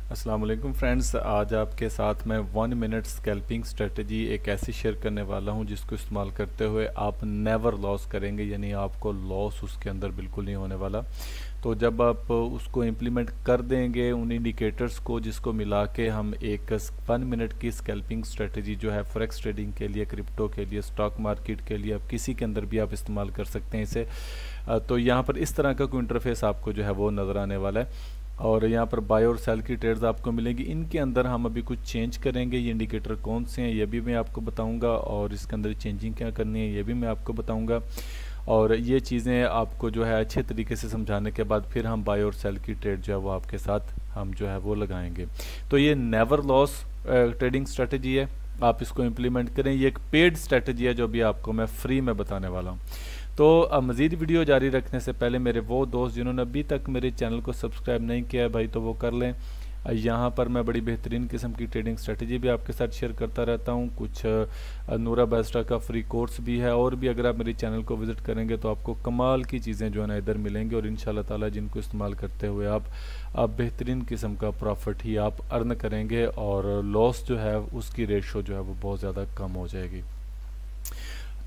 अस्सलाम वालेकुम फ्रेंड्स, आज आपके साथ मैं 1 मिनट स्कैल्पिंग स्ट्रेटजी एक ऐसी शेयर करने वाला हूं जिसको इस्तेमाल करते हुए आप नेवर लॉस करेंगे, यानी आपको लॉस उसके अंदर बिल्कुल नहीं होने वाला। तो जब आप उसको इम्प्लीमेंट कर देंगे उन इंडिकेटर्स को जिसको मिला के हम एक 1 मिनट की स्कैल्पिंग स्ट्रेटजी जो है फॉरेक्स ट्रेडिंग के लिए, क्रिप्टो के लिए, स्टॉक मार्केट के लिए, आप किसी के अंदर भी आप इस्तेमाल कर सकते हैं इसे। तो यहाँ पर इस तरह का कोई इंटरफेस आपको जो है वो नज़र आने वाला है और यहाँ पर बाय और सेल की ट्रेड्स आपको मिलेंगी। इनके अंदर हम अभी कुछ चेंज करेंगे। ये इंडिकेटर कौन से हैं ये भी मैं आपको बताऊंगा और इसके अंदर चेंजिंग क्या करनी है ये भी मैं आपको बताऊंगा। और ये चीज़ें आपको जो है अच्छे तरीके से समझाने के बाद फिर हम बाय और सेल की ट्रेड जो है वो आपके साथ हम जो है वो लगाएंगे। तो ये नेवर लॉस ट्रेडिंग स्ट्रेटजी है, आप इसको इम्प्लीमेंट करें। ये एक पेड स्ट्रेटजी है जो भी आपको मैं फ्री में बताने वाला हूँ। तो मज़ीद वीडियो जारी रखने से पहले मेरे वो दोस्त जिन्होंने अभी तक मेरे चैनल को सब्सक्राइब नहीं किया है भाई, तो वो कर लें। यहाँ पर मैं बड़ी बेहतरीन किस्म की ट्रेडिंग स्ट्रेटजी भी आपके साथ शेयर करता रहता हूँ। कुछ नूरा बेस्टा का फ्री कोर्स भी है और भी अगर आप मेरे चैनल को विज़िट करेंगे तो आपको कमाल की चीज़ें जो है ना इधर मिलेंगी और इंशाल्लाह ताला जिनको इस्तेमाल करते हुए आप बेहतरीन किस्म का प्रॉफिट ही आप अर्न करेंगे और लॉस जो है उसकी रेशो जो है वो बहुत ज़्यादा कम हो जाएगी।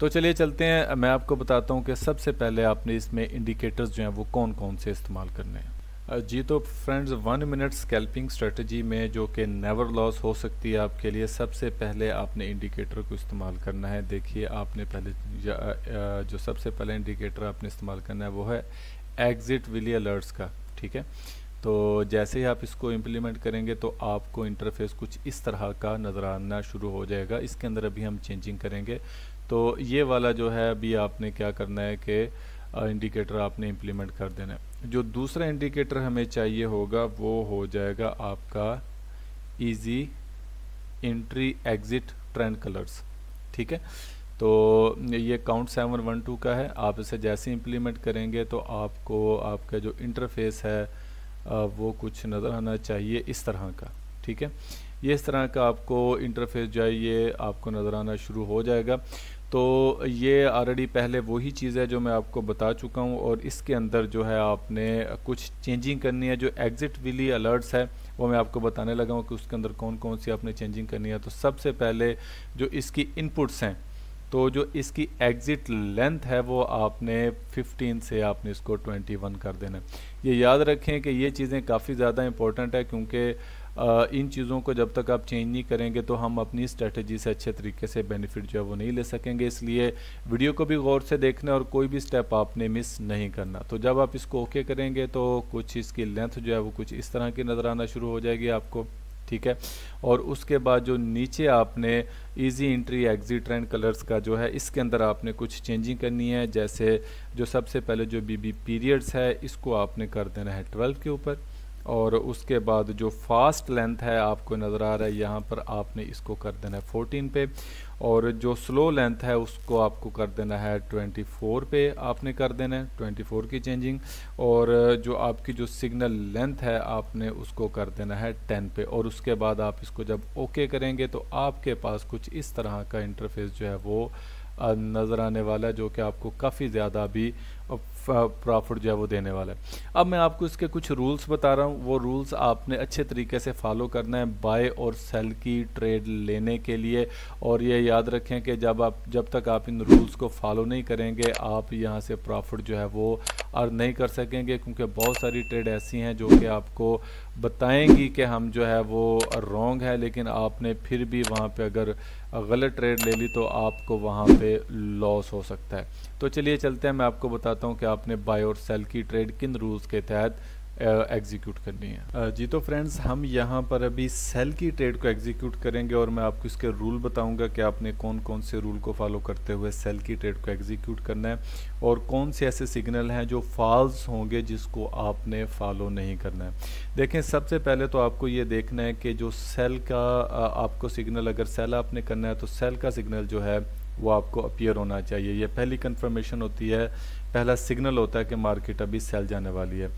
तो चलिए चलते हैं, मैं आपको बताता हूं कि सबसे पहले आपने इसमें इंडिकेटर्स जो हैं वो कौन कौन से इस्तेमाल करने हैं। जी तो फ्रेंड्स, 1 मिनट स्कैल्पिंग स्ट्रेटजी में जो कि नेवर लॉस हो सकती है आपके लिए, सबसे पहले आपने इंडिकेटर को इस्तेमाल करना है। देखिए आपने पहले जो सबसे पहले इंडिकेटर आपने इस्तेमाल करना है वो है एग्जिट विली अलर्ट्स का। ठीक है, तो जैसे ही आप इसको इम्प्लीमेंट करेंगे तो आपको इंटरफेस कुछ इस तरह का नज़र आना शुरू हो जाएगा। इसके अंदर अभी हम चेंजिंग करेंगे। तो ये वाला जो है अभी आपने क्या करना है कि इंडिकेटर आपने इम्प्लीमेंट कर देना है। जो दूसरा इंडिकेटर हमें चाहिए होगा वो हो जाएगा आपका easy entry exit trend colours. ठीक है, तो ये काउंट 712 का है। आप इसे जैसे इम्प्लीमेंट करेंगे तो आपको आपका जो इंटरफेस है वो कुछ नज़र आना चाहिए इस तरह का। ठीक है, ये इस तरह का आपको इंटरफेस जो है ये आपको नज़र आना शुरू हो जाएगा। तो ये ऑलरेडी पहले वही चीज़ है जो मैं आपको बता चुका हूँ और इसके अंदर जो है आपने कुछ चेंजिंग करनी है। जो एग्जिट विली अलर्ट्स है वो मैं आपको बताने लगा हूँ कि उसके अंदर कौन कौन सी आपने चेंजिंग करनी है। तो सबसे पहले जो इसकी इनपुट्स हैं, तो जो इसकी एग्ज़िट लेंथ है वो आपने 15 से आपने इसको 21 कर देना। ये याद रखें कि ये चीज़ें काफ़ी ज़्यादा इंपॉर्टेंट है क्योंकि इन चीज़ों को जब तक आप चेंज नहीं करेंगे तो हम अपनी स्ट्रेटजी से अच्छे तरीके से बेनिफिट जो है वो नहीं ले सकेंगे। इसलिए वीडियो को भी गौर से देखना और कोई भी स्टेप आपने मिस नहीं करना। तो जब आप इसको ओके करेंगे तो कुछ इसकी लेंथ जो है वो कुछ इस तरह की नज़र आना शुरू हो जाएगी आपको। ठीक है, और उसके बाद जो नीचे आपने easy entry exit trend colours का जो है इसके अंदर आपने कुछ चेंजिंग करनी है। जैसे जो सबसे पहले जो बीबी पीरियड्स है इसको आपने कर देना है 12 के ऊपर और उसके बाद जो फास्ट लेंथ है आपको नज़र आ रहा है यहाँ पर आपने इसको कर देना है 14 पे और जो स्लो लेंथ है उसको आपको कर देना है 24 पे आपने कर देना है 24 की चेंजिंग। और जो आपकी जो सिग्नल लेंथ है आपने उसको कर देना है 10 पे और उसके बाद आप इसको जब ओके करेंगे तो आपके पास कुछ इस तरह का इंटरफेस जो है वो नज़र आने वाला है जो कि आपको काफ़ी ज़्यादा अभी प्रॉफिट जो है वो देने वाला है। अब मैं आपको इसके कुछ रूल्स बता रहा हूँ, वो रूल्स आपने अच्छे तरीके से फॉलो करना है बाय और सेल की ट्रेड लेने के लिए। और ये याद रखें कि जब तक आप इन रूल्स को फॉलो नहीं करेंगे आप यहाँ से प्रॉफिट जो है वो अर्न नहीं कर सकेंगे क्योंकि बहुत सारी ट्रेड ऐसी हैं जो कि आपको बताएंगी कि हम जो है वो रॉन्ग है, लेकिन आपने फिर भी वहाँ पे अगर गलत ट्रेड ले ली तो आपको वहाँ पे लॉस हो सकता है। तो चलिए चलते हैं, मैं आपको बताता हूँ कि आपने बाय और सेल की ट्रेड किन रूल्स के तहत एग्जीक्यूट करनी है। जी तो फ्रेंड्स, हम यहाँ पर अभी सेल की ट्रेड को एग्जीक्यूट करेंगे और मैं आपको इसके रूल बताऊंगा कि आपने कौन कौन से रूल को फॉलो करते हुए सेल की ट्रेड को एग्जीक्यूट करना है और कौन से ऐसे सिग्नल हैं जो फॉल्स होंगे जिसको आपने फॉलो नहीं करना है। देखें, सबसे पहले तो आपको ये देखना है कि जो सेल का आपको सिग्नल, अगर सेल आपने करना है तो सेल का सिग्नल जो है वो आपको अपीयर होना चाहिए। ये पहली कंफर्मेशन होती है, पहला सिग्नल होता है कि मार्केट अभी सेल जाने वाली है।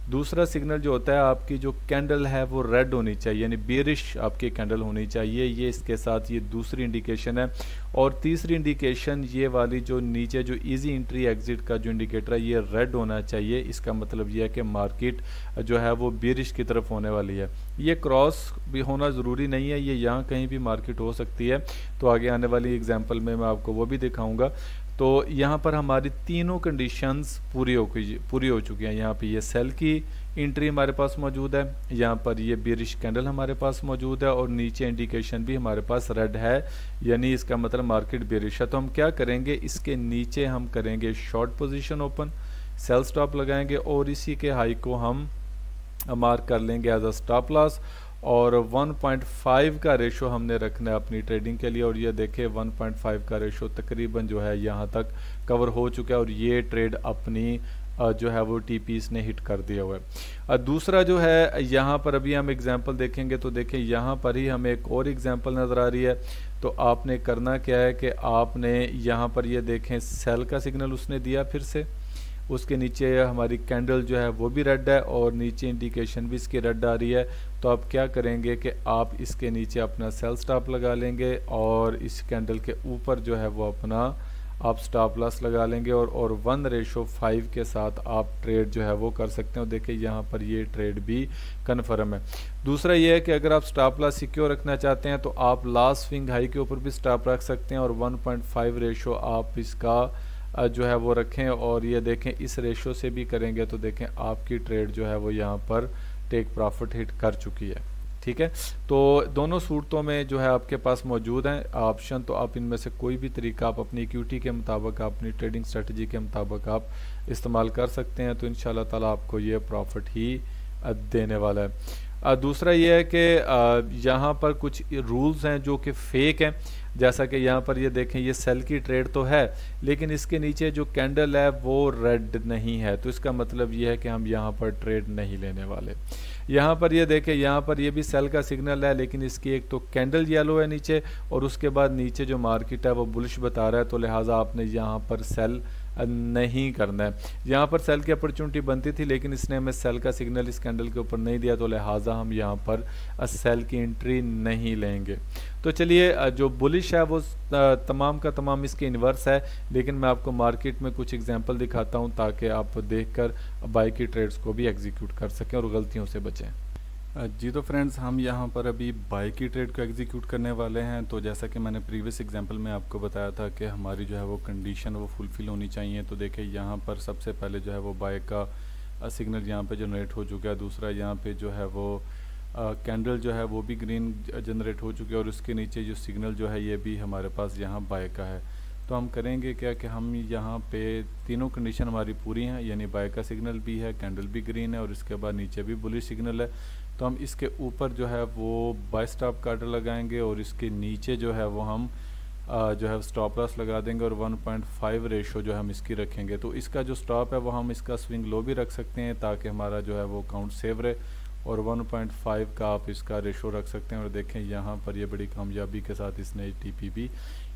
दूसरा सिग्नल जो होता है, आपकी जो कैंडल है वो रेड होनी चाहिए, यानी बेरिश आपकी कैंडल होनी चाहिए। ये इसके साथ ये दूसरी इंडिकेशन है। और तीसरी इंडिकेशन ये वाली जो नीचे जो इजी एंट्री एग्जिट का जो इंडिकेटर है ये रेड होना चाहिए। इसका मतलब ये है कि मार्केट जो है वो बेरिश की तरफ होने वाली है। ये क्रॉस भी होना ज़रूरी नहीं है, ये यहाँ कहीं भी मार्केट हो सकती है। तो आगे आने वाली एग्जाम्पल में मैं आपको वो भी दिखाऊंगा। तो यहाँ पर हमारी तीनों कंडीशंस पूरी हो चुकी हैं। यहाँ पे ये सेल की एंट्री हमारे पास मौजूद है, यहाँ पर ये बेरिश कैंडल हमारे पास मौजूद है और नीचे इंडिकेशन भी हमारे पास रेड है, यानी इसका मतलब मार्केट बेरिश है। तो हम क्या करेंगे, इसके नीचे हम करेंगे short position open, sell stop लगाएंगे और इसी के हाई को हम मार्क कर लेंगे एज अ स्टॉप लॉस। और 1.5 का रेशो हमने रखना है अपनी ट्रेडिंग के लिए। और ये देखें 1.5 का रेशो तकरीबन जो है यहाँ तक कवर हो चुका है और ये ट्रेड अपनी जो है वो टीपीस ने हिट कर दिया हुआ है। दूसरा जो है यहाँ पर अभी हम एग्जांपल देखेंगे तो देखें यहाँ पर ही हमें एक और एग्जांपल नज़र आ रही है। तो आपने करना क्या है कि आपने यहाँ पर ये देखें सेल का सिग्नल उसने दिया, फिर से उसके नीचे हमारी कैंडल जो है वो भी रेड है और नीचे इंडिकेशन भी इसकी रेड आ रही है। तो आप क्या करेंगे कि आप इसके नीचे अपना सेल स्टॉप लगा लेंगे और इस कैंडल के ऊपर जो है वो अपना आप स्टॉप लॉस लगा लेंगे और 1:5 के साथ आप ट्रेड जो है वो कर सकते हैं। देखिए यहाँ पर ये ट्रेड भी कन्फर्म है। दूसरा ये है कि अगर आप स्टॉप लॉस सिक्योर रखना चाहते हैं तो आप लास्ट स्विंग हाई के ऊपर भी स्टॉप रख सकते हैं और 1.5 रेशो आप इसका जो है वो रखें। और ये देखें इस रेशो से भी करेंगे तो देखें आपकी ट्रेड जो है वो यहाँ पर टेक प्रॉफिट हिट कर चुकी है। ठीक है, तो दोनों सूरतों में जो है आपके पास मौजूद हैं ऑप्शन। तो आप इनमें से कोई भी तरीका आप अपनी इक्विटी के मुताबिक, अपनी ट्रेडिंग स्ट्रेटजी के मुताबिक आप इस्तेमाल कर सकते हैं। तो इंशाल्लाह ताला आपको ये प्रॉफिट ही देने वाला है। दूसरा ये है कि यहाँ पर कुछ रूल्स हैं जो कि फेक हैं। जैसा कि यहाँ पर ये देखें ये सेल की ट्रेड तो है लेकिन इसके नीचे जो कैंडल है वो रेड नहीं है, तो इसका मतलब ये है कि हम यहाँ पर ट्रेड नहीं लेने वाले। यहाँ पर ये देखें यहाँ पर ये भी सेल का सिग्नल है लेकिन इसकी एक तो कैंडल येलो है नीचे और उसके बाद नीचे जो मार्केट है वो बुलिश बता रहा है, तो लिहाजा आपने यहाँ पर सेल नहीं करना है। यहाँ पर सेल की अपॉर्चुनिटी बनती थी लेकिन इसने हमें सेल का सिग्नल इस कैंडल के ऊपर नहीं दिया, तो लिहाजा हम यहाँ पर सेल की एंट्री नहीं लेंगे। तो चलिए जो बुलिश है वो तमाम का तमाम इसके इन्वर्स है, लेकिन मैं आपको मार्केट में कुछ एग्जांपल दिखाता हूँ ताकि आप देखकर बाय की ट्रेड्स को भी एग्जीक्यूट कर सकें और गलतियों से बचें। जी तो फ्रेंड्स हम यहाँ पर अभी बाय की ट्रेड को एग्जीक्यूट करने वाले हैं। तो जैसा कि मैंने प्रीवियस एग्जांपल में आपको बताया था कि हमारी जो है वो कंडीशन वो फुलफिल होनी चाहिए। तो देखिए यहाँ पर सबसे पहले जो है वो बाय का सिग्नल यहाँ पे जनरेट हो चुका है। दूसरा यहाँ पे जो है वो कैंडल जो है वो भी ग्रीन जनरेट हो चुकी है और उसके नीचे जो सिग्नल जो है ये भी हमारे पास यहाँ बाय का है। तो हम करेंगे क्या कि हम यहाँ पे तीनों कंडीशन हमारी पूरी हैं, यानी बाय का सिग्नल भी है, कैंडल भी ग्रीन है और इसके बाद नीचे भी बुलिश सिग्नल है। तो हम इसके ऊपर जो है वो बाय स्टॉप का ऑर्डर लगाएंगे और इसके नीचे जो है वो हम जो है स्टॉप लॉस लगा देंगे और 1.5 रेशो जो हम इसकी रखेंगे। तो इसका जो स्टॉप है वो हम इसका स्विंग लो भी रख सकते हैं ताकि हमारा जो है वो काउंट सेव रहे और 1.5 का आप इसका रेशो रख सकते हैं। और देखें यहाँ पर ये बड़ी कामयाबी के साथ इसने टीपी भी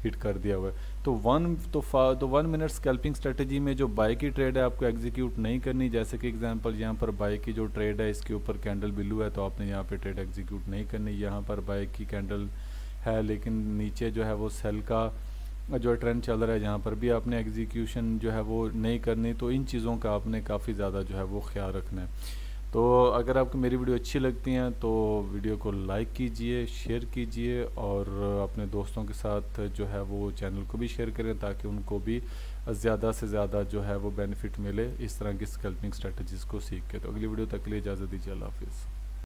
हिट कर दिया हुआ है। तो 1 मिनट स्कैल्पिंग स्ट्रेटजी में जो बाय की ट्रेड है आपको एग्जीक्यूट नहीं करनी। जैसे कि एग्जांपल यहाँ पर बाय की जो ट्रेड है इसके ऊपर कैंडल ब्लू है तो आपने यहाँ पे ट्रेड एग्जीक्यूट नहीं करनी। यहाँ पर बाय की कैंडल है लेकिन नीचे जो है वो सेल का जो ट्रेंड चल रहा है यहाँ पर भी आपने एग्जीक्यूशन जो है वो नहीं करनी। तो इन चीज़ों का आपने काफ़ी ज़्यादा जो है वो ख्याल रखना है। तो अगर आपको मेरी वीडियो अच्छी लगती हैं तो वीडियो को लाइक कीजिए, शेयर कीजिए और अपने दोस्तों के साथ जो है वो चैनल को भी शेयर करें ताकि उनको भी ज़्यादा से ज़्यादा जो है वो बेनिफिट मिले इस तरह की स्कैल्पिंग स्ट्रेटजीज़ को सीख के। तो अगली वीडियो तक के लिए इजाज़त दीजिए। अल्लाह हाफिज़।